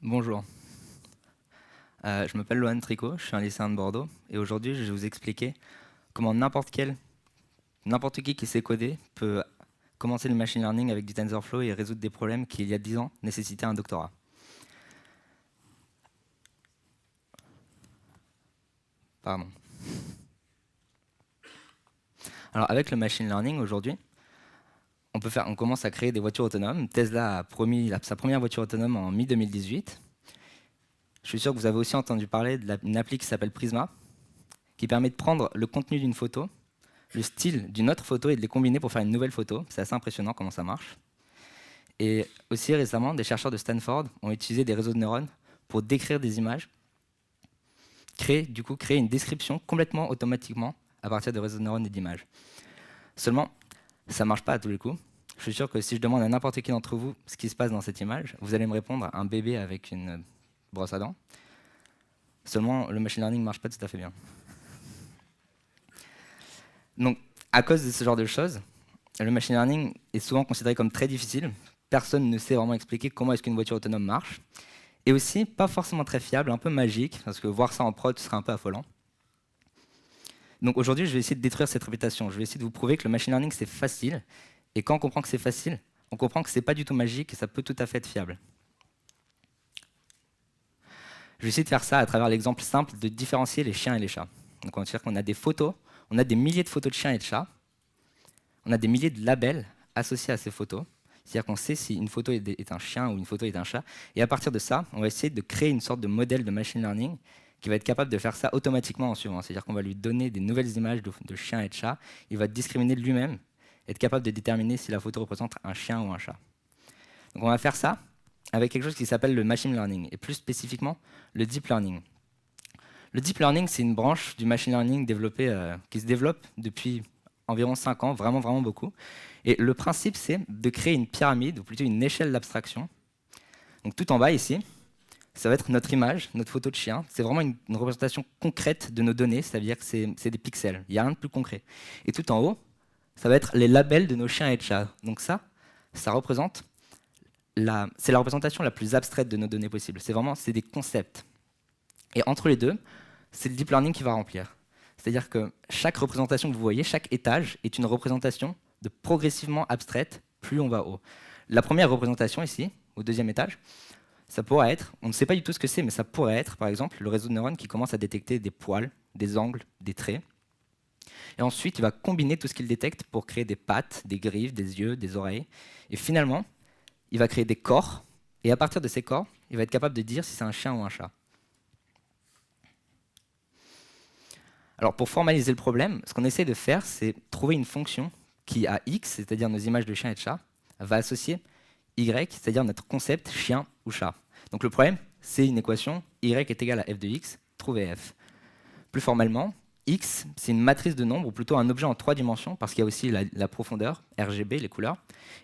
Bonjour, je m'appelle Lohan Tricot, je suis un lycéen de Bordeaux et aujourd'hui je vais vous expliquer comment n'importe qui sait coder peut commencer le machine learning avec du TensorFlow et résoudre des problèmes qui il y a 10 ans nécessitaient un doctorat. Pardon. Alors avec le machine learning aujourd'hui, on commence à créer des voitures autonomes. Tesla a promis sa première voiture autonome en mi-2018. Je suis sûr que vous avez aussi entendu parler d'une appli qui s'appelle Prisma, qui permet de prendre le contenu d'une photo, le style d'une autre photo et de les combiner pour faire une nouvelle photo. C'est assez impressionnant comment ça marche. Et aussi récemment, des chercheurs de Stanford ont utilisé des réseaux de neurones pour décrire des images, créer une description complètement automatiquement à partir de réseaux de neurones et d'images. Seulement, ça ne marche pas à tous les coups. Je suis sûr que si je demande à n'importe qui d'entre vous ce qui se passe dans cette image, vous allez me répondre un bébé avec une brosse à dents. Seulement, le machine learning ne marche pas tout à fait bien. Donc, à cause de ce genre de choses, le machine learning est souvent considéré comme très difficile. Personne ne sait vraiment expliquer comment est-ce qu'une voiture autonome marche. Et aussi, pas forcément très fiable, un peu magique, parce que voir ça en prod serait un peu affolant. Donc aujourd'hui, je vais essayer de détruire cette réputation. Je vais essayer de vous prouver que le machine learning, c'est facile. Et quand on comprend que c'est facile, on comprend que ce n'est pas du tout magique et ça peut tout à fait être fiable. Je vais essayer de faire ça à travers l'exemple simple de différencier les chiens et les chats. Donc on va dire qu'on a des photos, on a des milliers de photos de chiens et de chats, on a des milliers de labels associés à ces photos. C'est-à-dire qu'on sait si une photo est un chien ou une photo est un chat. Et à partir de ça, on va essayer de créer une sorte de modèle de machine learning qui va être capable de faire ça automatiquement en suivant. C'est-à-dire qu'on va lui donner des nouvelles images de chiens et de chats. Il va discriminer de lui-même, être capable de déterminer si la photo représente un chien ou un chat. Donc on va faire ça avec quelque chose qui s'appelle le machine learning, et plus spécifiquement le deep learning. Le deep learning, c'est une branche du machine learning qui se développe depuis environ 5 ans, vraiment, vraiment beaucoup. Et le principe, c'est de créer une pyramide, ou plutôt une échelle d'abstraction. Donc tout en bas, ici, ça va être notre image, notre photo de chien. C'est vraiment une représentation concrète de nos données, c'est-à-dire que c'est des pixels. Il n'y a rien de plus concret. Et tout en haut, ça va être les labels de nos chiens et de chats. Donc ça représente c'est la représentation la plus abstraite de nos données possibles. C'est des concepts. Et entre les deux, c'est le deep learning qui va remplir. C'est-à-dire que chaque représentation que vous voyez, chaque étage, est une représentation de progressivement abstraite, plus on va haut. La première représentation ici, au deuxième étage, ça pourrait être, on ne sait pas du tout ce que c'est, mais ça pourrait être, par exemple, le réseau de neurones qui commence à détecter des poils, des angles, des traits. Et ensuite, il va combiner tout ce qu'il détecte pour créer des pattes, des griffes, des yeux, des oreilles. Et finalement, il va créer des corps. Et à partir de ces corps, il va être capable de dire si c'est un chien ou un chat. Alors pour formaliser le problème, ce qu'on essaie de faire, c'est trouver une fonction qui, à x, c'est-à-dire nos images de chien et de chat, va associer y, c'est-à-dire notre concept chien ou chat. Donc le problème, c'est une équation y est égal à f de x, trouvez f. Plus formellement, x, c'est une matrice de nombres, ou plutôt un objet en 3 dimensions, parce qu'il y a aussi la profondeur, RGB, les couleurs,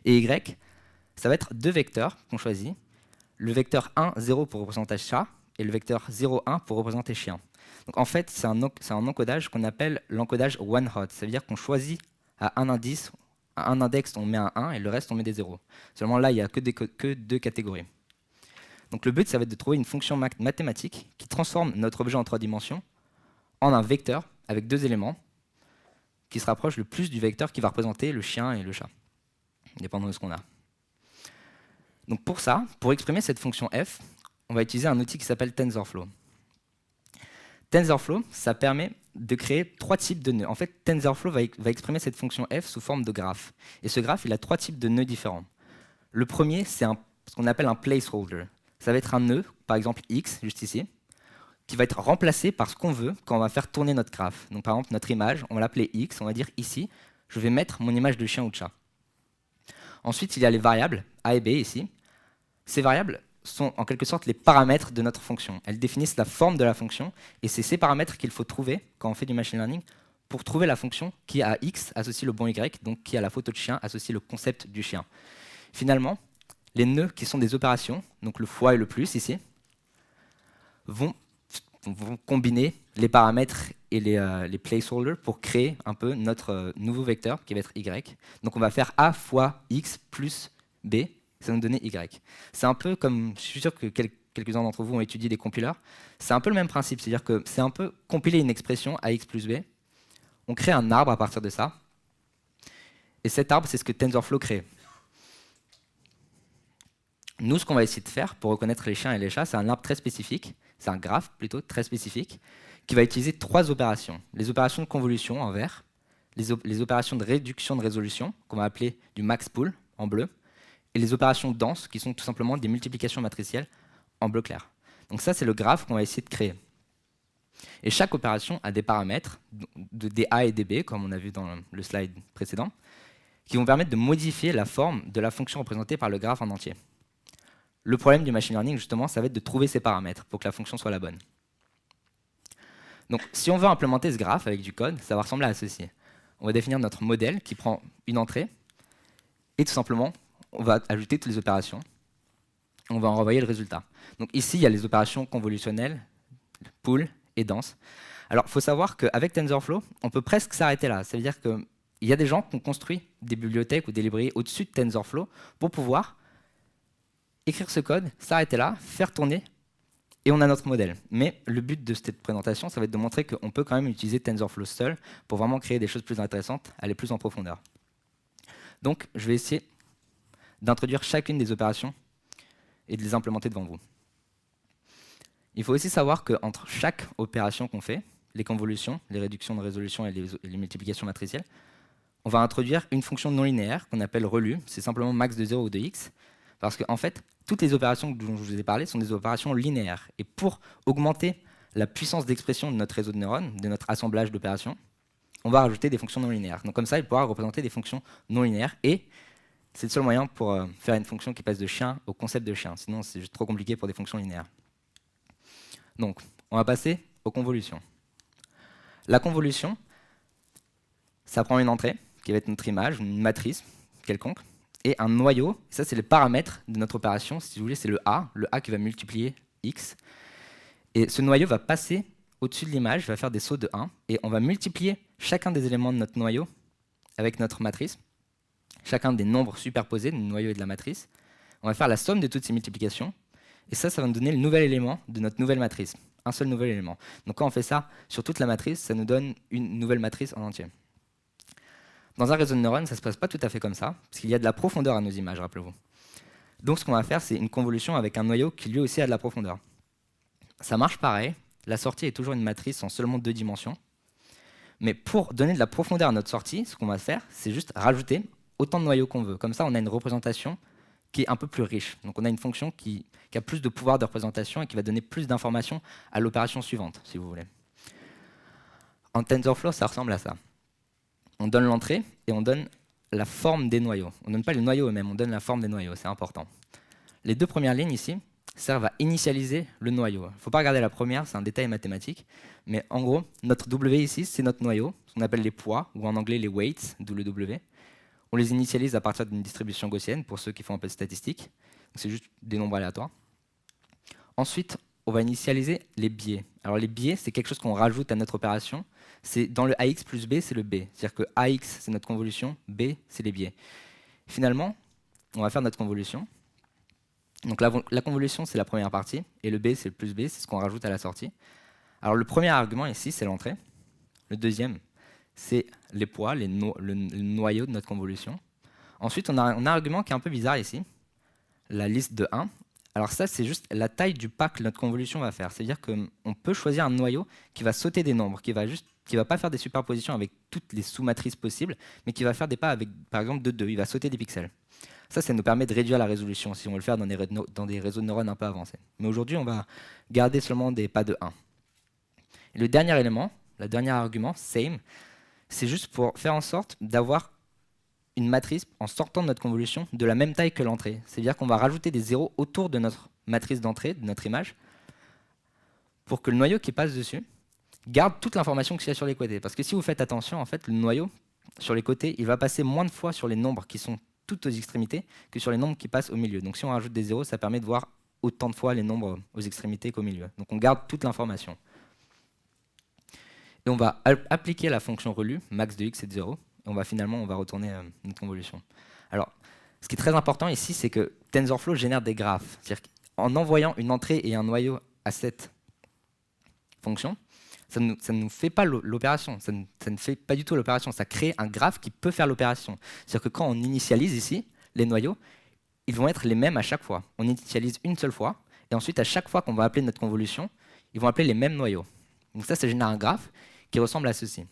et y, ça va être 2 vecteurs qu'on choisit, le vecteur 1, 0 pour représenter chat, et le vecteur 0, 1 pour représenter chien. Donc en fait, c'est un encodage qu'on appelle l'encodage one-hot. Ça veut dire qu'on choisit à un index, on met un 1 et le reste, on met des 0. Seulement là, il n'y a que 2 catégories. Donc le but, ça va être de trouver une fonction mathématique qui transforme notre objet en 3 dimensions en un vecteur avec 2 éléments qui se rapproche le plus du vecteur qui va représenter le chien et le chat, dépendant de ce qu'on a. Donc pour ça, pour exprimer cette fonction f, on va utiliser un outil qui s'appelle TensorFlow. TensorFlow, ça permet de créer 3 types de nœuds. En fait, TensorFlow va exprimer cette fonction f sous forme de graphe. Et ce graphe, il a 3 types de nœuds différents. Le premier, c'est ce qu'on appelle un placeholder. Ça va être un nœud, par exemple x, juste ici, qui va être remplacé par ce qu'on veut quand on va faire tourner notre graphe. Donc par exemple, notre image, on va l'appeler x, on va dire ici, je vais mettre mon image de chien ou de chat. Ensuite, il y a les variables a et b ici. Ces variables sont en quelque sorte les paramètres de notre fonction. Elles définissent la forme de la fonction, et c'est ces paramètres qu'il faut trouver quand on fait du machine learning pour trouver la fonction qui à x associe le bon y, donc qui à la photo de chien associe le concept du chien. Finalement, les nœuds qui sont des opérations, donc le fois et le plus ici, vont combiner les paramètres et les placeholders pour créer un peu notre nouveau vecteur qui va être y. Donc on va faire a fois x plus b, ça va nous donner y. C'est un peu comme, je suis sûr que quelques-uns d'entre vous ont étudié des compileurs, c'est un peu le même principe, c'est-à-dire que c'est un peu compiler une expression ax plus b, on crée un arbre à partir de ça, et cet arbre, c'est ce que TensorFlow crée. Nous, ce qu'on va essayer de faire pour reconnaître les chiens et les chats, c'est un arbre très spécifique, c'est un graphe plutôt très spécifique, qui va utiliser 3 opérations. Les opérations de convolution en vert, les opérations de réduction de résolution, qu'on va appeler du max pool en bleu, et les opérations denses, qui sont tout simplement des multiplications matricielles en bleu clair. Donc ça, c'est le graphe qu'on va essayer de créer. Et chaque opération a des paramètres, des A et des B, comme on a vu dans le slide précédent, qui vont permettre de modifier la forme de la fonction représentée par le graphe en entier. Le problème du machine learning, justement, ça va être de trouver ces paramètres pour que la fonction soit la bonne. Donc, si on veut implémenter ce graphe avec du code, ça va ressembler à ceci. On va définir notre modèle qui prend une entrée, et tout simplement, on va ajouter toutes les opérations. On va en renvoyer le résultat. Donc ici, il y a les opérations convolutionnelles, pool et dense. Alors, il faut savoir qu'avec TensorFlow, on peut presque s'arrêter là. Ça veut dire qu'il y a des gens qui ont construit des bibliothèques ou des librairies au-dessus de TensorFlow pour pouvoir écrire ce code, s'arrêter là, faire tourner, et on a notre modèle. Mais le but de cette présentation, ça va être de montrer qu'on peut quand même utiliser TensorFlow seul pour vraiment créer des choses plus intéressantes, aller plus en profondeur. Donc, je vais essayer d'introduire chacune des opérations et de les implémenter devant vous. Il faut aussi savoir qu'entre chaque opération qu'on fait, les convolutions, les réductions de résolution et les multiplications matricielles, on va introduire une fonction non linéaire qu'on appelle relu. C'est simplement max de 0 ou de x. Parce qu'en fait, toutes les opérations dont je vous ai parlé sont des opérations linéaires. Et pour augmenter la puissance d'expression de notre réseau de neurones, de notre assemblage d'opérations, on va rajouter des fonctions non linéaires. Donc comme ça, il pourra représenter des fonctions non linéaires. Et c'est le seul moyen pour faire une fonction qui passe de chien au concept de chien. Sinon, c'est juste trop compliqué pour des fonctions linéaires. Donc, on va passer aux convolutions. La convolution, ça prend une entrée, qui va être notre image, une matrice quelconque, et un noyau. Ça, c'est les paramètres de notre opération. Si vous voulez, c'est le A qui va multiplier x. Et ce noyau va passer au-dessus de l'image, va faire des sauts de 1, et on va multiplier chacun des éléments de notre noyau avec notre matrice, chacun des nombres superposés du noyau et de la matrice. On va faire la somme de toutes ces multiplications, et ça va nous donner le nouvel élément de notre nouvelle matrice. Un seul nouvel élément. Donc quand on fait ça sur toute la matrice, ça nous donne une nouvelle matrice en entier. Dans un réseau de neurones, ça ne se passe pas tout à fait comme ça, parce qu'il y a de la profondeur à nos images, rappelez-vous. Donc ce qu'on va faire, c'est une convolution avec un noyau qui lui aussi a de la profondeur. Ça marche pareil, la sortie est toujours une matrice en seulement 2 dimensions, mais pour donner de la profondeur à notre sortie, ce qu'on va faire, c'est juste rajouter autant de noyaux qu'on veut. Comme ça, on a une représentation qui est un peu plus riche. Donc on a une fonction qui a plus de pouvoir de représentation et qui va donner plus d'informations à l'opération suivante, si vous voulez. En TensorFlow, ça ressemble à ça. On donne l'entrée et on donne la forme des noyaux. On ne donne pas les noyaux eux-mêmes, on donne la forme des noyaux, c'est important. Les 2 premières lignes ici servent à initialiser le noyau. Il ne faut pas regarder la première, c'est un détail mathématique. Mais en gros, notre W ici, c'est notre noyau, ce qu'on appelle les poids, ou en anglais les weights, d'où le W. On les initialise à partir d'une distribution gaussienne, pour ceux qui font un peu de statistique. C'est juste des nombres aléatoires. Ensuite, on va initialiser les biais. Alors les biais, c'est quelque chose qu'on rajoute à notre opération. C'est dans le AX plus B, c'est le B. C'est-à-dire que AX, c'est notre convolution, B, c'est les biais. Finalement, on va faire notre convolution. Donc la convolution, c'est la première partie, et le B, c'est le plus B, c'est ce qu'on rajoute à la sortie. Alors le premier argument ici, c'est l'entrée. Le deuxième, c'est les poids, le noyau de notre convolution. Ensuite, on a un argument qui est un peu bizarre ici, la liste de 1. Alors ça, c'est juste la taille du pas que notre convolution va faire. C'est-à-dire qu'on peut choisir un noyau qui va sauter des nombres, qui va pas faire des superpositions avec toutes les sous-matrices possibles, mais qui va faire des pas avec, par exemple, de 2. Il va sauter des pixels. Ça nous permet de réduire la résolution si on veut le faire dans des réseaux de neurones un peu avancés. Mais aujourd'hui, on va garder seulement des pas de 1. Et le dernier élément, le dernier argument, same, c'est juste pour faire en sorte d'avoir une matrice en sortant de notre convolution de la même taille que l'entrée. C'est-à-dire qu'on va rajouter des zéros autour de notre matrice d'entrée, de notre image, pour que le noyau qui passe dessus garde toute l'information qu'il y a sur les côtés. Parce que si vous faites attention, en fait, le noyau, sur les côtés, il va passer moins de fois sur les nombres qui sont toutes aux extrémités que sur les nombres qui passent au milieu. Donc si on rajoute des zéros, ça permet de voir autant de fois les nombres aux extrémités qu'au milieu. Donc on garde toute l'information. Et on va appliquer la fonction relu, max de x est de 0, et on va retourner notre convolution. Alors, ce qui est très important ici, c'est que TensorFlow génère des graphes. C'est-à-dire qu'en envoyant une entrée et un noyau à cette fonction, ça ne nous fait pas l'opération, ça ne fait pas du tout l'opération, ça crée un graphe qui peut faire l'opération. C'est-à-dire que quand on initialise ici les noyaux, ils vont être les mêmes à chaque fois. On initialise une seule fois, et ensuite à chaque fois qu'on va appeler notre convolution, ils vont appeler les mêmes noyaux. Donc ça génère un graphe qui ressemble à ceci.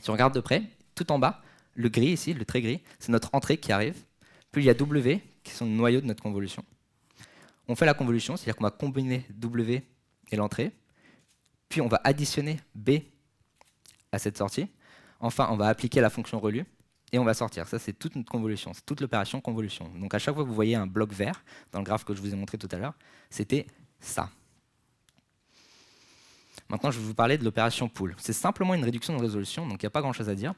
Si on regarde de près, tout en bas, le gris ici, le trait gris, c'est notre entrée qui arrive. Puis il y a W, qui sont le noyau de notre convolution. On fait la convolution, c'est-à-dire qu'on va combiner W et l'entrée. Puis on va additionner B à cette sortie. Enfin, on va appliquer la fonction relue et on va sortir. Ça, c'est toute notre convolution, c'est toute l'opération convolution. Donc à chaque fois que vous voyez un bloc vert dans le graphe que je vous ai montré tout à l'heure, c'était ça. Maintenant, je vais vous parler de l'opération pool. C'est simplement une réduction de résolution, donc il n'y a pas grand-chose à dire.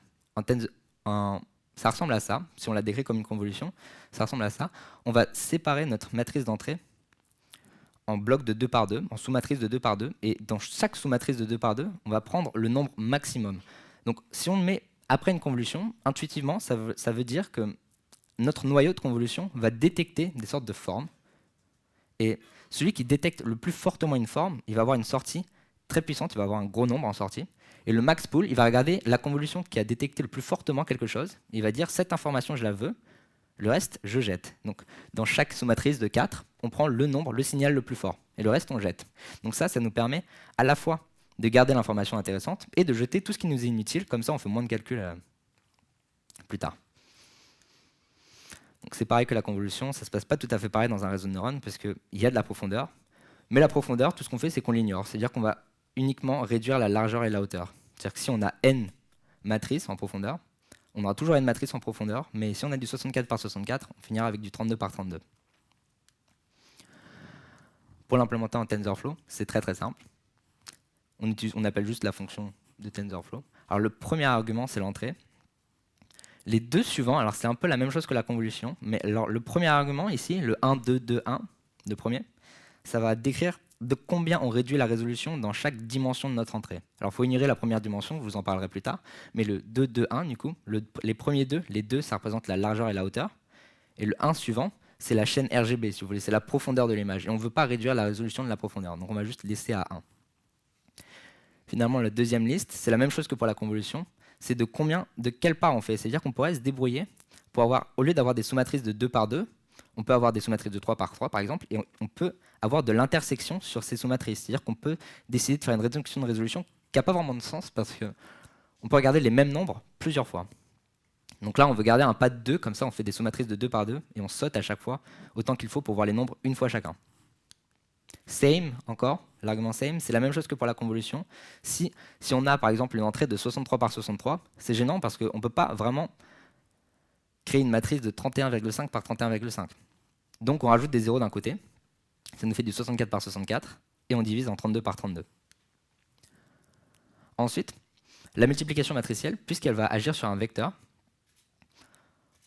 Ça ressemble à ça. Si on la décrit comme une convolution, ça ressemble à ça. On va séparer notre matrice d'entrée en blocs de 2 par 2, en sous-matrice de 2 par 2, et dans chaque sous-matrice de 2 par 2, on va prendre le nombre maximum. Donc si on le met après une convolution, intuitivement, ça veut dire que notre noyau de convolution va détecter des sortes de formes, et celui qui détecte le plus fortement une forme, il va avoir une sortie très puissante, il va avoir un gros nombre en sortie, et le max pool, il va regarder la convolution qui a détecté le plus fortement quelque chose, il va dire cette information je la veux, le reste, je jette. Donc, dans chaque sous-matrice de 4, on prend le nombre, le signal le plus fort. Et le reste, on jette. Donc ça nous permet à la fois de garder l'information intéressante et de jeter tout ce qui nous est inutile. Comme ça, on fait moins de calculs plus tard. Donc c'est pareil que la convolution. Ça ne se passe pas tout à fait pareil dans un réseau de neurones parce qu'il y a de la profondeur. Mais la profondeur, tout ce qu'on fait, c'est qu'on l'ignore. C'est-à-dire qu'on va uniquement réduire la largeur et la hauteur. C'est-à-dire que si on a n matrices en profondeur, on aura toujours une matrice en profondeur, mais si on a du 64 par 64, on finira avec du 32 par 32. Pour l'implémenter en TensorFlow, c'est très très simple. On appelle juste la fonction de TensorFlow. Alors le premier argument, c'est l'entrée. Les deux suivants, alors c'est un peu la même chose que la convolution, mais alors le premier argument ici, le 1, 2, 2, 1, le premier, ça va décrire de combien on réduit la résolution dans chaque dimension de notre entrée. Alors il faut ignorer la première dimension, je vous en parlerai plus tard, mais le 2, 2, 1, du coup, les premiers deux, les deux, ça représente la largeur et la hauteur, et le 1 suivant, c'est la chaîne RGB, si vous voulez, c'est la profondeur de l'image, et on ne veut pas réduire la résolution de la profondeur, donc on va juste laisser à 1. Finalement, la deuxième liste, c'est la même chose que pour la convolution, c'est de quelle part on fait, c'est-à-dire qu'on pourrait se débrouiller pour avoir, au lieu d'avoir des sous-matrices de 2 par 2, on peut avoir des sous-matrices de 3 par 3, par exemple, et on peut avoir de l'intersection sur ces sous-matrices. C'est-à-dire qu'on peut décider de faire une réduction de résolution qui n'a pas vraiment de sens parce qu'on peut regarder les mêmes nombres plusieurs fois. Donc là, on veut garder un pas de 2, comme ça on fait des sous-matrices de 2 par 2, et on saute à chaque fois autant qu'il faut pour voir les nombres une fois chacun. Same, encore, l'argument same, c'est la même chose que pour la convolution. Si on a par exemple une entrée de 63 par 63, c'est gênant parce qu'on ne peut pas vraiment créer une matrice de 31,5 par 31,5. Donc on rajoute des zéros d'un côté, ça nous fait du 64 par 64, et on divise en 32 par 32. Ensuite, la multiplication matricielle, puisqu'elle va agir sur un vecteur,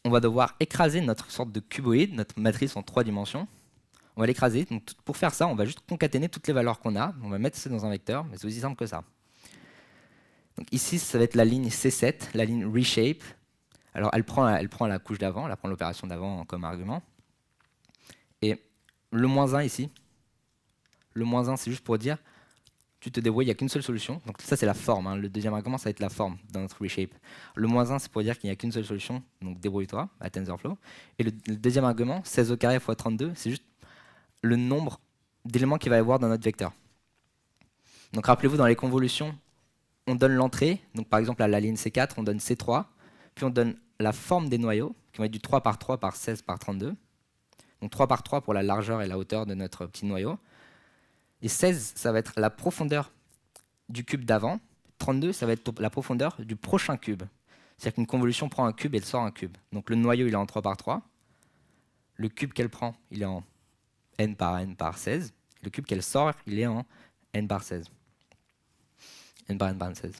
on va devoir écraser notre sorte de cuboïde, notre matrice en 3 dimensions. On va l'écraser. Donc pour faire ça, on va juste concaténer toutes les valeurs qu'on a. On va mettre ça dans un vecteur, mais c'est aussi simple que ça. Donc ici, ça va être la ligne C7, la ligne reshape. Alors elle prend la couche d'avant, elle prend l'opération d'avant comme argument. Et le moins 1 ici, le moins 1, c'est juste pour dire, tu te débrouilles, il n'y a qu'une seule solution. Donc ça, c'est la forme. Hein. Le deuxième argument, ça va être la forme dans notre reshape. Le moins 1, c'est pour dire qu'il n'y a qu'une seule solution, donc débrouille-toi à TensorFlow. Et le deuxième argument, 16 au carré fois 32, c'est juste le nombre d'éléments qu'il va y avoir dans notre vecteur. Donc rappelez-vous, dans les convolutions, on donne l'entrée, donc par exemple à la ligne C4, on donne C3, puis on donne la forme des noyaux, qui vont être du 3 par 3 par 16 par 32. Donc 3 par 3 pour la largeur et la hauteur de notre petit noyau. Et 16, ça va être la profondeur du cube d'avant. 32, ça va être la profondeur du prochain cube. C'est-à-dire qu'une convolution prend un cube et elle sort un cube. Donc le noyau, il est en 3 par 3. Le cube qu'elle prend, il est en n par 16. Le cube qu'elle sort, il est en n par 16. n par 16.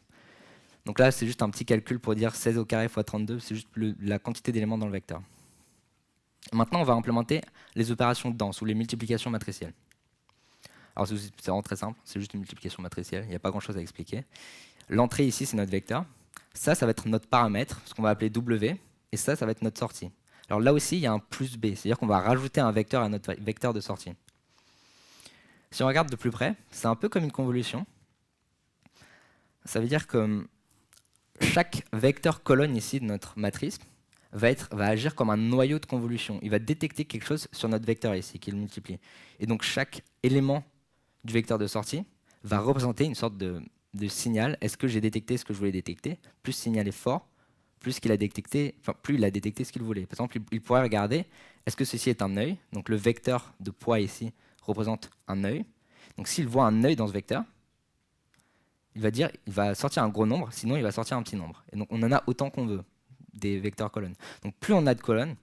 Donc là, c'est juste un petit calcul pour dire 16 au carré fois 32, c'est juste la quantité d'éléments dans le vecteur. Maintenant, on va implémenter les opérations denses ou les multiplications matricielles. Alors c'est vraiment très simple, c'est juste une multiplication matricielle, il n'y a pas grand-chose à expliquer. L'entrée ici, c'est notre vecteur. Ça va être notre paramètre, ce qu'on va appeler W, et ça va être notre sortie. Alors là aussi, il y a un plus b, c'est-à-dire qu'on va rajouter un vecteur à notre vecteur de sortie. Si on regarde de plus près, c'est un peu comme une convolution. Ça veut dire que chaque vecteur colonne ici de notre matrice va agir comme un noyau de convolution. Il va détecter quelque chose sur notre vecteur ici, qui le multiplie. Et donc chaque élément du vecteur de sortie va représenter une sorte de signal. Est-ce que j'ai détecté ce que je voulais détecter? Plus le signal est fort, plus il a détecté ce qu'il voulait. Par exemple, il pourrait regarder, est-ce que ceci est un œil? Donc le vecteur de poids ici représente un œil. Donc s'il voit un œil dans ce vecteur, il va sortir un gros nombre, sinon il va sortir un petit nombre. Et donc on en a autant qu'on veut, des vecteurs colonnes. Donc plus on a de colonnes,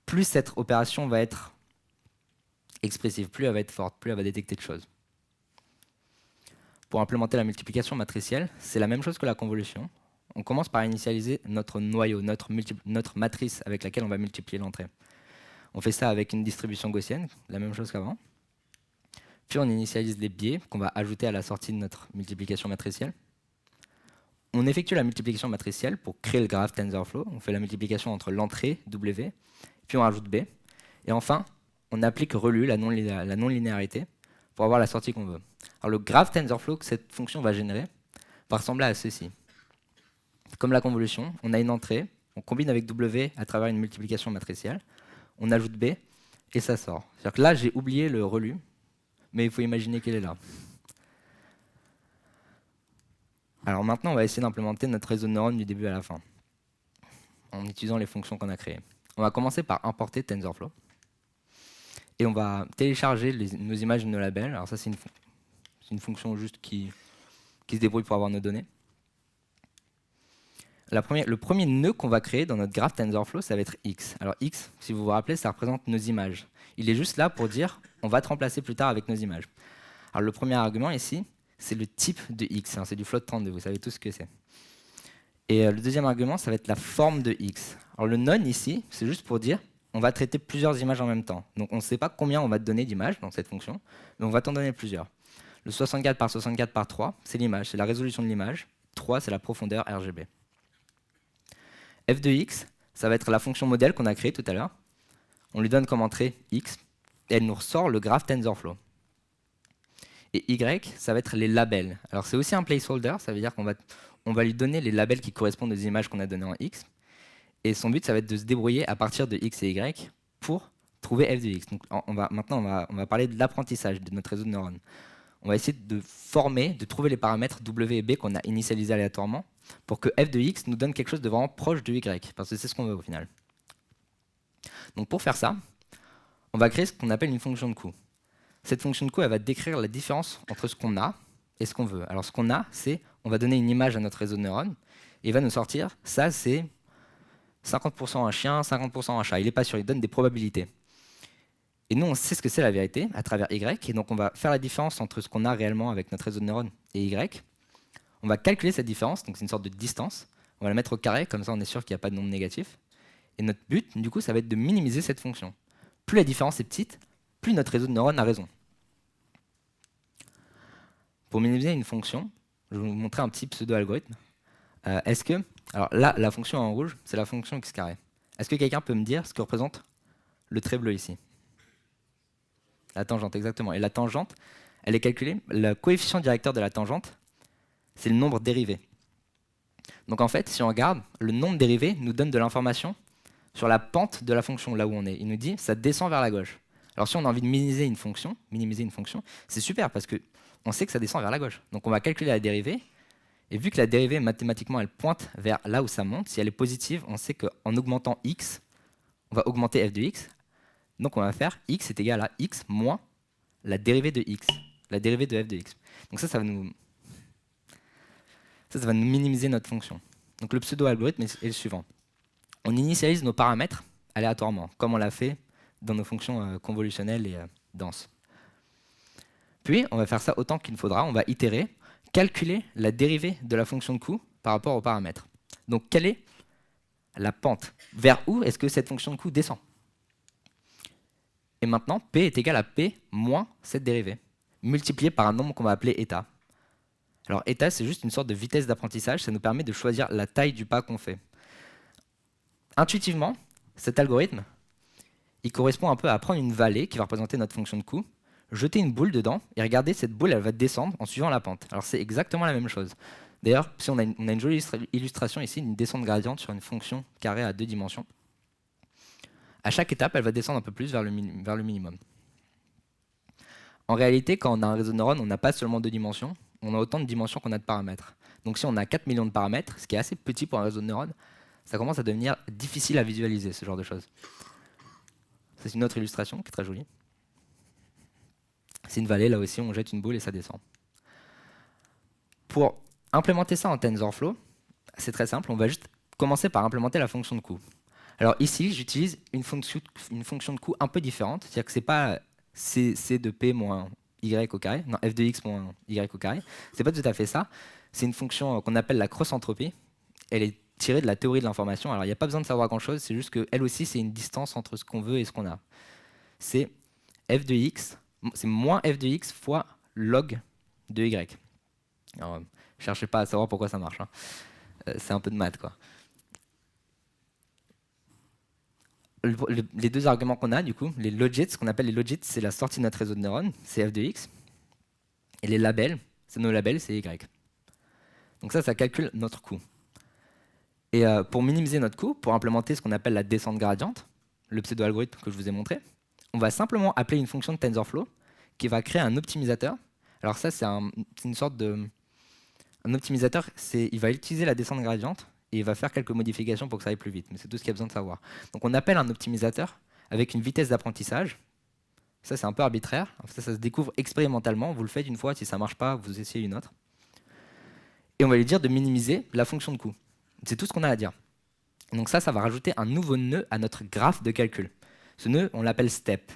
plus cette opération va être expressive, plus elle va être forte, plus elle va détecter de choses. Pour implémenter la multiplication matricielle, c'est la même chose que la convolution. On commence par initialiser notre noyau, notre matrice avec laquelle on va multiplier l'entrée. On fait ça avec une distribution gaussienne, la même chose qu'avant. Puis on initialise les biais qu'on va ajouter à la sortie de notre multiplication matricielle. On effectue la multiplication matricielle pour créer le graphe TensorFlow. On fait la multiplication entre l'entrée, W, puis on rajoute B. Et enfin, on applique relu, la non-linéarité, pour avoir la sortie qu'on veut. Alors le graphe TensorFlow que cette fonction va générer va ressembler à ceci. Comme la convolution, on a une entrée, on combine avec W à travers une multiplication matricielle, on ajoute B, et ça sort. C'est-à-dire que là, j'ai oublié le relu, mais il faut imaginer qu'elle est là. Alors maintenant, on va essayer d'implémenter notre réseau de neurones du début à la fin, en utilisant les fonctions qu'on a créées. On va commencer par importer TensorFlow, et on va télécharger nos images de nos labels. Alors ça, c'est une fonction juste qui se débrouille pour avoir nos données. Le premier nœud qu'on va créer dans notre graphe TensorFlow, ça va être X. Alors X, si vous vous rappelez, ça représente nos images. Il est juste là pour dire, on va te remplacer plus tard avec nos images. Alors le premier argument ici, c'est le type de X. C'est du float 32, vous savez tout ce que c'est. Et le deuxième argument, ça va être la forme de X. Alors le none ici, c'est juste pour dire, on va traiter plusieurs images en même temps. Donc on ne sait pas combien on va te donner d'images dans cette fonction, mais on va t'en donner plusieurs. Le 64 par 64 par 3, c'est l'image, c'est la résolution de l'image. 3, c'est la profondeur RGB. F de x, ça va être la fonction modèle qu'on a créée tout à l'heure. On lui donne comme entrée x, et elle nous ressort le graphe TensorFlow. Et y, ça va être les labels. Alors c'est aussi un placeholder, ça veut dire qu'on va lui donner les labels qui correspondent aux images qu'on a données en x. Et son but, ça va être de se débrouiller à partir de x et y pour trouver f de x. Donc maintenant, on va parler de l'apprentissage de notre réseau de neurones. On va essayer de trouver les paramètres w et b qu'on a initialisés aléatoirement pour que f de x nous donne quelque chose de vraiment proche de y, parce que c'est ce qu'on veut au final. Donc pour faire ça, on va créer ce qu'on appelle une fonction de coût. Cette fonction de coût, elle va décrire la différence entre ce qu'on a et ce qu'on veut. Alors ce qu'on a, c'est, on va donner une image à notre réseau de neurones, et il va nous sortir, ça c'est 50% un chien, 50% un chat. Il n'est pas sûr, il donne des probabilités. Et nous, on sait ce que c'est la vérité à travers y, et donc on va faire la différence entre ce qu'on a réellement avec notre réseau de neurones et y. On va calculer cette différence, donc c'est une sorte de distance. On va la mettre au carré, comme ça on est sûr qu'il n'y a pas de nombre négatif. Et notre but, du coup, ça va être de minimiser cette fonction. Plus la différence est petite, plus notre réseau de neurones a raison. Pour minimiser une fonction, je vais vous montrer un petit pseudo-algorithme. Alors là, la fonction en rouge, c'est la fonction x carré. Est-ce que quelqu'un peut me dire ce que représente le trait bleu ici? La tangente, exactement. Et la tangente, elle est calculée. Le coefficient directeur de la tangente, c'est le nombre dérivé. Donc en fait, si on regarde, le nombre dérivé nous donne de l'information sur la pente de la fonction, là où on est. Il nous dit ça descend vers la gauche. Alors si on a envie de minimiser une fonction, c'est super parce qu'on sait que ça descend vers la gauche. Donc on va calculer la dérivée. Et vu que la dérivée, mathématiquement, elle pointe vers là où ça monte, si elle est positive, on sait qu'en augmentant x, on va augmenter f de x. Donc on va faire x est égal à x moins la dérivée de x, la dérivée de f de x. Donc ça va nous minimiser notre fonction. Donc le pseudo-algorithme est le suivant. On initialise nos paramètres aléatoirement, comme on l'a fait dans nos fonctions convolutionnelles et denses. Puis on va faire ça autant qu'il faudra, on va itérer, calculer la dérivée de la fonction de coût par rapport aux paramètres. Donc quelle est la pente? Vers où est-ce que cette fonction de coût descend? Et maintenant, P est égal à P moins cette dérivée, multiplié par un nombre qu'on va appeler eta. Alors eta, c'est juste une sorte de vitesse d'apprentissage, ça nous permet de choisir la taille du pas qu'on fait. Intuitivement, cet algorithme, il correspond un peu à prendre une vallée qui va représenter notre fonction de coût, jeter une boule dedans, et regardez, cette boule, elle va descendre en suivant la pente. Alors c'est exactement la même chose. D'ailleurs, si on a une jolie illustration ici, une descente gradiente sur une fonction carrée à 2 dimensions. À chaque étape, elle va descendre un peu plus vers le minimum. En réalité, quand on a un réseau de neurones, on n'a pas seulement 2 dimensions, on a autant de dimensions qu'on a de paramètres. Donc si on a 4 millions de paramètres, ce qui est assez petit pour un réseau de neurones, ça commence à devenir difficile à visualiser, ce genre de choses. C'est une autre illustration qui est très jolie. C'est une vallée, là aussi, on jette une boule et ça descend. Pour implémenter ça en TensorFlow, c'est très simple, on va juste commencer par implémenter la fonction de coût. Alors ici, j'utilise une fonction de coût un peu différente, c'est-à-dire que ce n'est pas c de p moins y au carré, non, f de x moins y au carré, c'est pas tout à fait ça, c'est une fonction qu'on appelle la cross-entropie, elle est tirée de la théorie de l'information, alors il n'y a pas besoin de savoir grand-chose, c'est juste qu'elle aussi, c'est une distance entre ce qu'on veut et ce qu'on a. C'est f de x, c'est moins f de x fois log de y. Alors, cherchez pas à savoir pourquoi ça marche, hein. C'est un peu de maths, quoi. Les deux arguments qu'on a, du coup, les logits, ce qu'on appelle les logits, c'est la sortie de notre réseau de neurones, c'est f de x. Et les labels, c'est nos labels, c'est y. Donc ça calcule notre coût. Et pour minimiser notre coût, pour implémenter ce qu'on appelle la descente gradiente, le pseudo-algorithme que je vous ai montré, on va simplement appeler une fonction de TensorFlow qui va créer un optimisateur. Alors ça, c'est une sorte de... Un optimisateur, il va utiliser la descente gradiente et il va faire quelques modifications pour que ça aille plus vite. Mais c'est tout ce qu'il y a besoin de savoir. Donc on appelle un optimisateur avec une vitesse d'apprentissage. Ça, c'est un peu arbitraire. Ça se découvre expérimentalement. Vous le faites une fois, si ça ne marche pas, vous essayez une autre. Et on va lui dire de minimiser la fonction de coût. C'est tout ce qu'on a à dire. Donc ça va rajouter un nouveau nœud à notre graphe de calcul. Ce nœud, on l'appelle step.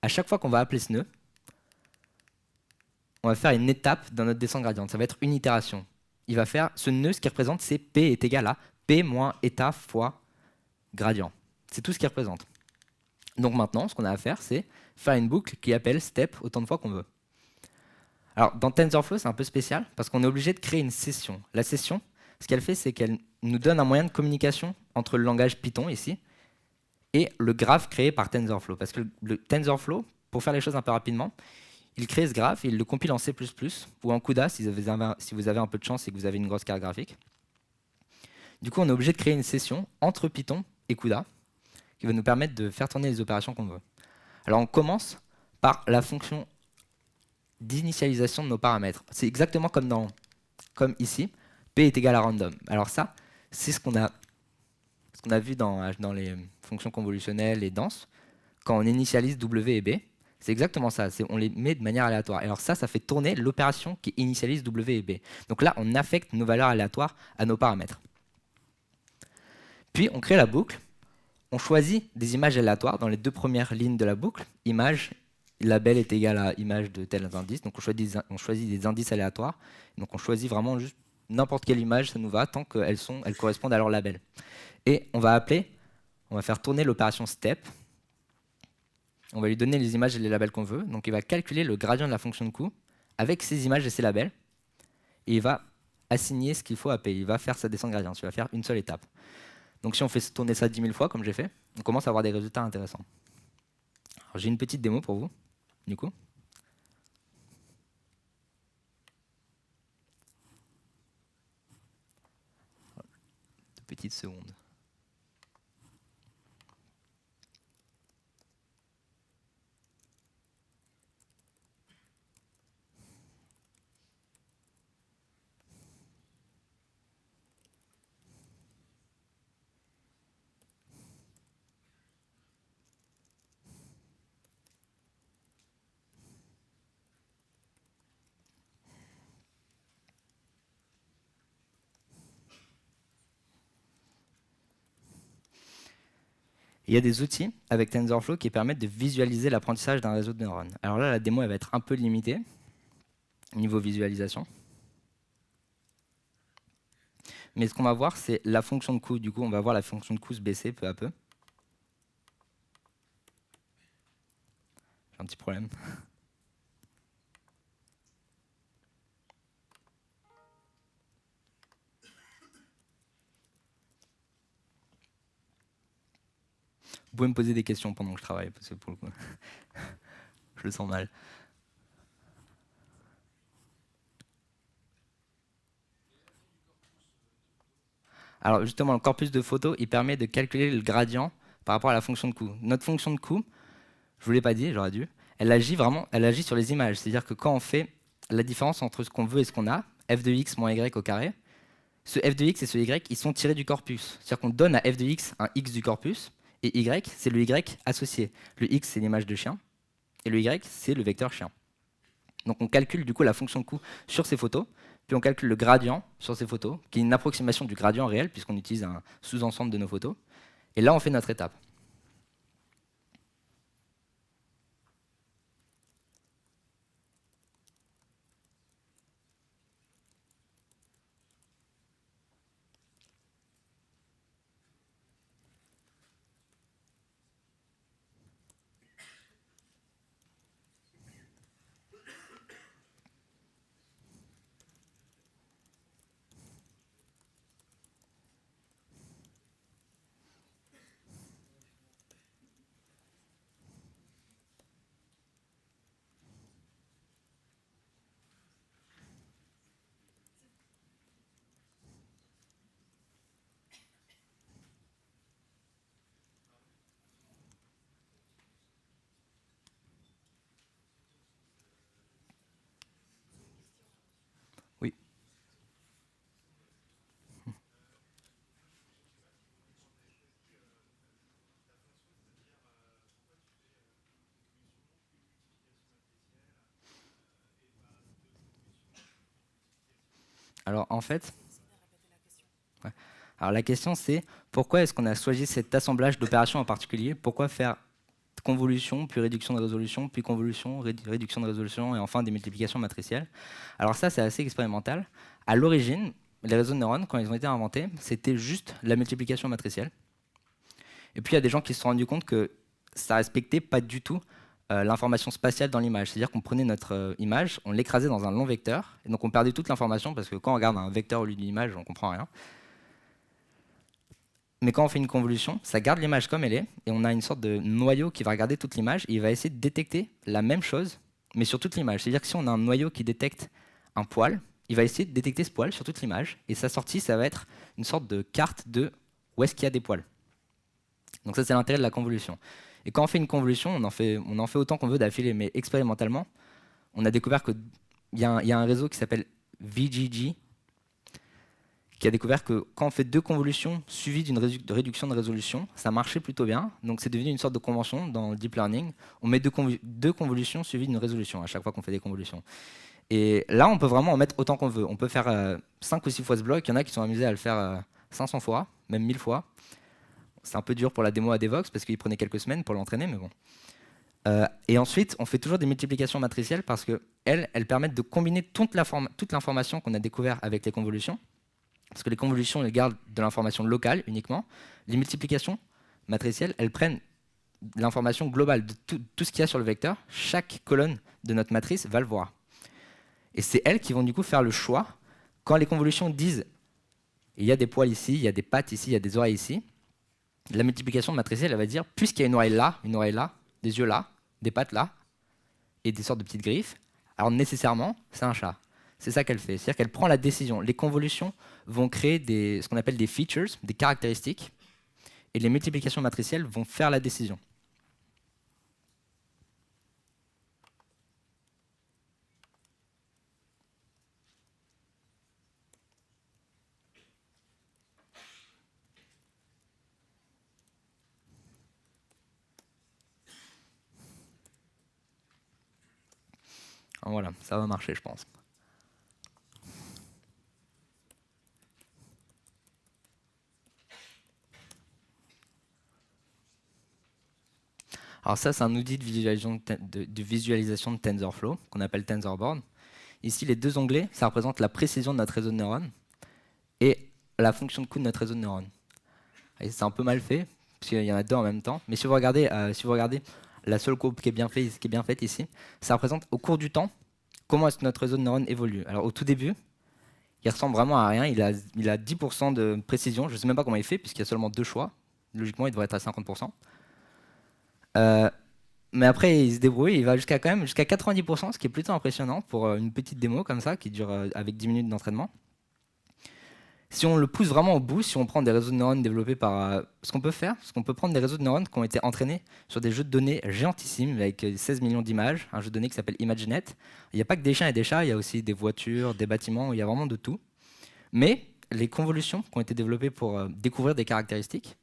À chaque fois qu'on va appeler ce nœud, on va faire une étape dans notre descente gradiente. Ça va être une itération. Il va faire ce nœud, ce qui représente, c'est P est égal à P moins état fois gradient. C'est tout ce qu'il représente. Donc maintenant, ce qu'on a à faire, c'est faire une boucle qui appelle step autant de fois qu'on veut. Alors dans TensorFlow, c'est un peu spécial parce qu'on est obligé de créer une session. La session, ce qu'elle fait, c'est qu'elle nous donne un moyen de communication entre le langage Python ici et le graphe créé par TensorFlow. Parce que le TensorFlow, pour faire les choses un peu rapidement, il crée ce graphe et il le compile en C++ ou en CUDA si vous avez un peu de chance et que vous avez une grosse carte graphique. Du coup, on est obligé de créer une session entre Python et CUDA qui va nous permettre de faire tourner les opérations qu'on veut. Alors on commence par la fonction d'initialisation de nos paramètres. C'est exactement comme ici, P est égal à random. Alors ça, c'est ce qu'on a vu dans les fonctions convolutionnelles et denses. Quand on initialise W et B, c'est exactement ça, on les met de manière aléatoire. Et alors ça fait tourner l'opération qui initialise W et B. Donc là, on affecte nos valeurs aléatoires à nos paramètres. Puis on crée la boucle, on choisit des images aléatoires dans les deux premières lignes de la boucle. Image, label est égal à image de tel indice, donc on choisit des indices aléatoires. Donc on choisit vraiment juste n'importe quelle image, ça nous va, tant qu'elles correspondent à leur label. Et on va faire tourner l'opération step. On va lui donner les images et les labels qu'on veut. Donc il va calculer le gradient de la fonction de coût avec ces images et ces labels. Et il va assigner ce qu'il faut à P. Il va faire sa descente gradient. Il va faire une seule étape. Donc si on fait tourner ça 10 000 fois, comme j'ai fait, on commence à avoir des résultats intéressants. J'ai une petite démo pour vous, du coup. 2 petites secondes. Il y a des outils avec TensorFlow qui permettent de visualiser l'apprentissage d'un réseau de neurones. Alors là, la démo elle va être un peu limitée niveau visualisation. Mais ce qu'on va voir, c'est la fonction de coût. Du coup, on va voir la fonction de coût se baisser peu à peu. J'ai un petit problème. Vous pouvez me poser des questions pendant que je travaille, parce que pour le coup, je le sens mal. Alors justement, le corpus de photos, il permet de calculer le gradient par rapport à la fonction de coût. Notre fonction de coût, je ne vous l'ai pas dit, j'aurais dû, elle agit sur les images. C'est-à-dire que quand on fait la différence entre ce qu'on veut et ce qu'on a, f de x moins y au carré, ce f de x et ce y, ils sont tirés du corpus. C'est-à-dire qu'on donne à f de x un x du corpus, et y, c'est le y associé. Le x, c'est l'image de chien, et le y, c'est le vecteur chien. Donc on calcule du coup la fonction de coût sur ces photos, puis on calcule le gradient sur ces photos, qui est une approximation du gradient réel, puisqu'on utilise un sous-ensemble de nos photos. Et là, on fait notre étape. Oui. Alors en fait, ouais. Alors la question c'est pourquoi est-ce qu'on a choisi cet assemblage d'opérations en particulier? Pourquoi faire convolution, puis réduction de résolution, puis convolution, réduction de résolution, et enfin des multiplications matricielles? Alors ça, c'est assez expérimental. À l'origine, les réseaux de neurones, quand ils ont été inventés, c'était juste la multiplication matricielle. Et puis il y a des gens qui se sont rendus compte que ça respectait pas du tout l'information spatiale dans l'image. C'est-à-dire qu'on prenait notre image, on l'écrasait dans un long vecteur, et donc on perdait toute l'information, parce que quand on regarde un vecteur au lieu d'une image, on ne comprend rien. Mais quand on fait une convolution, ça garde l'image comme elle est, et on a une sorte de noyau qui va regarder toute l'image, et il va essayer de détecter la même chose, mais sur toute l'image. C'est-à-dire que si on a un noyau qui détecte un poil, il va essayer de détecter ce poil sur toute l'image, et sa sortie, ça va être une sorte de carte de où est-ce qu'il y a des poils. Donc ça, c'est l'intérêt de la convolution. Et quand on fait une convolution, on en fait autant qu'on veut d'affilée, mais expérimentalement, on a découvert qu'il y a un réseau qui s'appelle VGG, qui a découvert que quand on fait deux convolutions suivies d'une réduction de résolution, ça marchait plutôt bien. Donc c'est devenu une sorte de convention dans le deep learning. On met deux convolutions suivies d'une résolution à chaque fois qu'on fait des convolutions. Et là, on peut vraiment en mettre autant qu'on veut. On peut faire 5 ou 6 fois ce bloc. Il y en a qui sont amusés à le faire 500 fois, même 1000 fois. C'est un peu dur pour la démo à Devox parce qu'il prenait quelques semaines pour l'entraîner, mais bon. Et ensuite, on fait toujours des multiplications matricielles parce qu'elles permettent de combiner toute l'information qu'on a découvert avec les convolutions. Parce que les convolutions, elles gardent de l'information locale uniquement. Les multiplications matricielles, elles prennent l'information globale de tout ce qu'il y a sur le vecteur. Chaque colonne de notre matrice va le voir. Et c'est elles qui vont du coup faire le choix. Quand les convolutions disent il y a des poils ici, il y a des pattes ici, il y a des oreilles ici, la multiplication matricielle, elle va dire puisqu'il y a une oreille là, des yeux là, des pattes là, et des sortes de petites griffes, alors nécessairement, c'est un chat. C'est ça qu'elle fait. C'est-à-dire qu'elle prend la décision. Les convolutions vont créer ce qu'on appelle des features, des caractéristiques, et les multiplications matricielles vont faire la décision. Alors voilà, ça va marcher, je pense. Alors ça, c'est un outil de visualisation de TensorFlow, qu'on appelle TensorBoard. Ici, les deux onglets, ça représente la précision de notre réseau de neurones et la fonction de coût de notre réseau de neurones. C'est un peu mal fait, parce qu'il y en a deux en même temps. Mais si vous regardez la seule courbe qui est bien faite ici, ça représente au cours du temps comment est-ce que notre réseau de neurones évolue. Alors au tout début, il ressemble vraiment à rien. Il a 10% de précision. Je ne sais même pas comment il fait, puisqu'il y a seulement deux choix. Logiquement, il devrait être à 50%. Euh, mais après, il se débrouille, il va jusqu'à quand même jusqu'à 90%, ce qui est plutôt impressionnant pour une petite démo comme ça, qui dure avec 10 minutes d'entraînement. Si on le pousse vraiment au bout, si on prend des réseaux de neurones développés par... ce qu'on peut faire, c'est qu'on peut prendre des réseaux de neurones qui ont été entraînés sur des jeux de données géantissimes, avec 16 millions d'images, un jeu de données qui s'appelle ImageNet. Il n'y a pas que des chiens et des chats, il y a aussi des voitures, des bâtiments, il y a vraiment de tout. Mais les convolutions qui ont été développées pour découvrir des caractéristiques,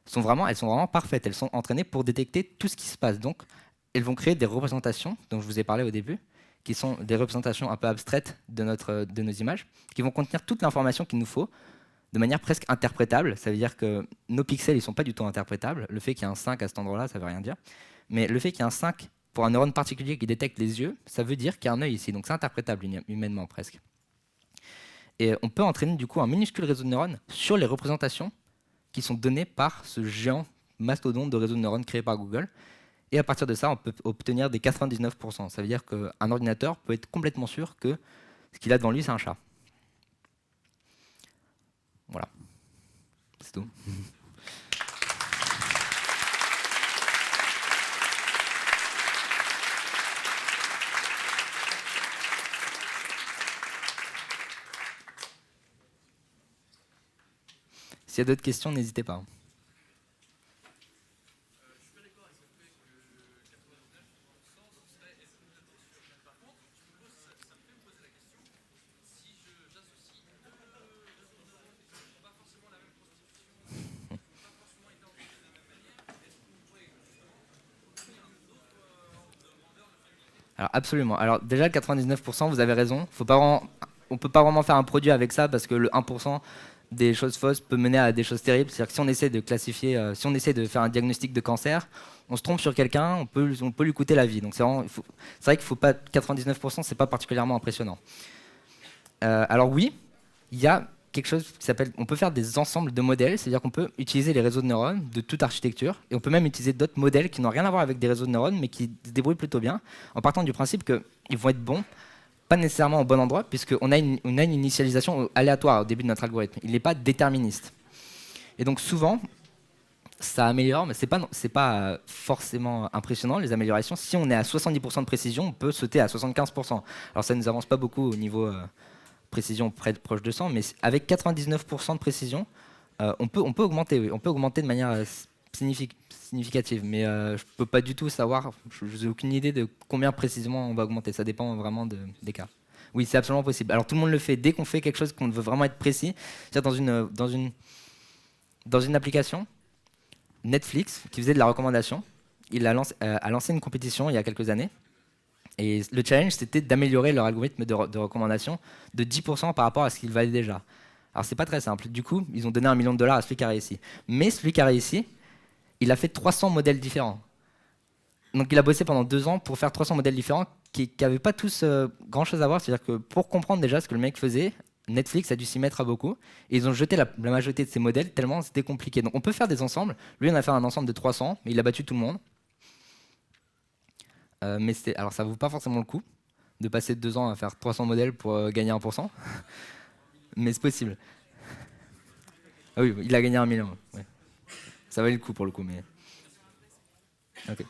elles sont vraiment parfaites. Elles sont entraînées pour détecter tout ce qui se passe. Donc, elles vont créer des représentations, dont je vous ai parlé au début, qui sont des représentations un peu abstraites de nos images, qui vont contenir toute l'information qu'il nous faut de manière presque interprétable. Ça veut dire que nos pixels, ils ne sont pas du tout interprétables. Le fait qu'il y ait un 5 à cet endroit-là, ça ne veut rien dire. Mais le fait qu'il y ait un 5 pour un neurone particulier qui détecte les yeux, ça veut dire qu'il y a un œil ici. Donc c'est interprétable humainement presque. Et on peut entraîner du coup un minuscule réseau de neurones sur les représentations qui sont données par ce géant mastodonte de réseau de neurones créé par Google. Et à partir de ça, on peut obtenir des 99%. Ça veut dire qu'un ordinateur peut être complètement sûr que ce qu'il a devant lui, c'est un chat. Voilà, c'est tout. S'il y a d'autres questions, n'hésitez pas. Alors absolument. Alors déjà, 99%, vous avez raison. On ne peut pas vraiment faire un produit avec ça parce que le 1% des choses fausses peut mener à des choses terribles. C'est-à-dire que si on essaie de classifier, si on essaie de faire un diagnostic de cancer, on se trompe sur quelqu'un, on peut lui coûter la vie. Donc c'est vrai qu'il faut pas 99%, c'est pas particulièrement impressionnant. Alors oui, il y a quelque chose qui s'appelle, on peut faire des ensembles de modèles, c'est-à-dire qu'on peut utiliser les réseaux de neurones de toute architecture, et on peut même utiliser d'autres modèles qui n'ont rien à voir avec des réseaux de neurones, mais qui se débrouillent plutôt bien, en partant du principe qu'ils vont être bons, pas nécessairement au bon endroit, puisqu'on a on a une initialisation aléatoire au début de notre algorithme. Il n'est pas déterministe. Et donc souvent, ça améliore, mais c'est pas forcément impressionnant, les améliorations. Si on est à 70% de précision, on peut sauter à 75%. Alors ça ne nous avance pas beaucoup au niveau précision proche de 100, mais avec 99% de précision, on peut augmenter, oui. On peut augmenter de manière significative, mais je ne peux pas du tout savoir, je n'ai aucune idée de combien précisément on va augmenter, ça dépend vraiment des cas. Oui, c'est absolument possible. Alors tout le monde le fait, dès qu'on fait quelque chose qu'on veut vraiment être précis, c'est-à-dire dans une application, Netflix, qui faisait de la recommandation, a lancé une compétition il y a quelques années. Et le challenge, c'était d'améliorer leur algorithme de recommandation de 10% par rapport à ce qu'ils valaient déjà. Alors, c'est pas très simple. Du coup, ils ont donné $1 million à celui qui a réussi. Mais celui qui a réussi, il a fait 300 modèles différents. Donc, il a bossé pendant 2 ans pour faire 300 modèles différents qui n'avaient pas tous grand-chose à voir. C'est-à-dire que pour comprendre déjà ce que le mec faisait, Netflix a dû s'y mettre à beaucoup. Et ils ont jeté la majorité de ces modèles tellement c'était compliqué. Donc, on peut faire des ensembles. Lui, on a fait un ensemble de 300, mais il a battu tout le monde. Alors ça vaut pas forcément le coup de passer 2 ans à faire 300 modèles pour gagner 1%, mais c'est possible. Ah oui, il a gagné 1 million. Ouais. Ça valait le coup pour le coup, mais. Ok.